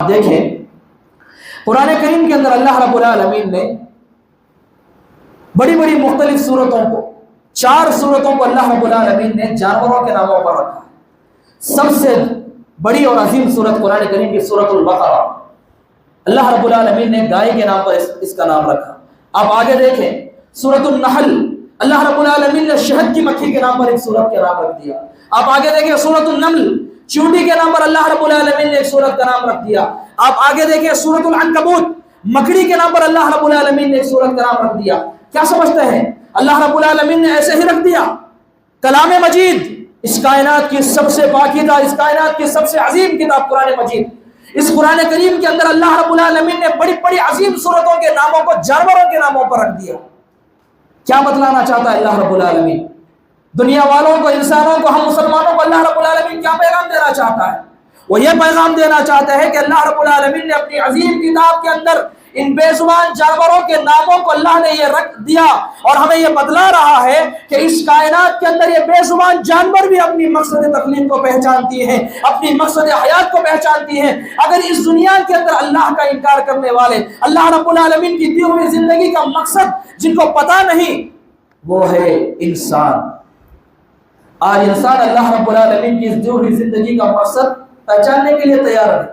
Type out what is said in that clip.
دیکھیں قرآن کریم کے اندر اللہ رب العالمین نے بڑی بڑی مختلف صورتوں کو 4 صورتوں کو اللہ رب العالمین نے جانوروں کے ناموں پر رکھا ہے۔ سب سے بڑی اور عظیم صورت قرآن کریم کی سورۃ البقرہ، اللہ رب العالمین نے گائے کے نام پر اس کا نام رکھا۔ آپ آگے دیکھیں سورۃ النحل، اللہ رب العالمین نے شہد کی مکھی کے نام پر ایک سورت کا نام رکھ دیا۔ آپ آگے دیکھیں سورۃ النمل، چیونٹی کے نام پر اللہ رب العالمین نے ایک سورت کا نام رکھ دیا۔ آپ آگے دیکھیں سورۃ العنکبوت، مکڑی کے نام پر اللہ رب العالمین نے ایک سورت کا نام رکھ دیا۔ کیا سمجھتے ہیں؟ اللہ رب العالمین نے ایسے ہی رکھ دیا؟ کلام مجید، اس کائنات کی سب سے پاکیزہ، اس کائنات کی سب سے عظیم کتاب قرآن مجید، اس قرآن کریم کے اندر اللہ رب العالمین نے بڑی بڑی عظیم صورتوں کے ناموں کو جانوروں کے ناموں پر رکھ دیا۔ کیا بتلانا چاہتا ہے اللہ رب العالمین؟ دنیا والوں کو، انسانوں کو، ہم مسلمانوں کو اللہ رب العالمین کیا پیغام دینا چاہتا ہے؟ وہ یہ پیغام دینا چاہتا ہے کہ اللہ رب العالمین نے اپنی عظیم کتاب کے اندر ان بے زبان جانوروں کے ناموں کو اللہ نے یہ رکھ دیا، اور ہمیں یہ بتلا رہا ہے کہ اس کائنات کے اندر یہ بے زبان جانور بھی اپنی مقصد تخلیق کو پہچانتی ہیں، اپنی مقصد حیات کو پہچانتی ہیں۔ اگر اس دنیا کے اندر اللہ کا انکار کرنے والے، اللہ رب العالمین کی دی ہوئی زندگی کا مقصد جن کو پتہ نہیں، وہ ہے انسان۔ آج انسان اللہ رب العالمین کی دی ہوئی زندگی کا مقصد پہچاننے کے لیے تیار ہے۔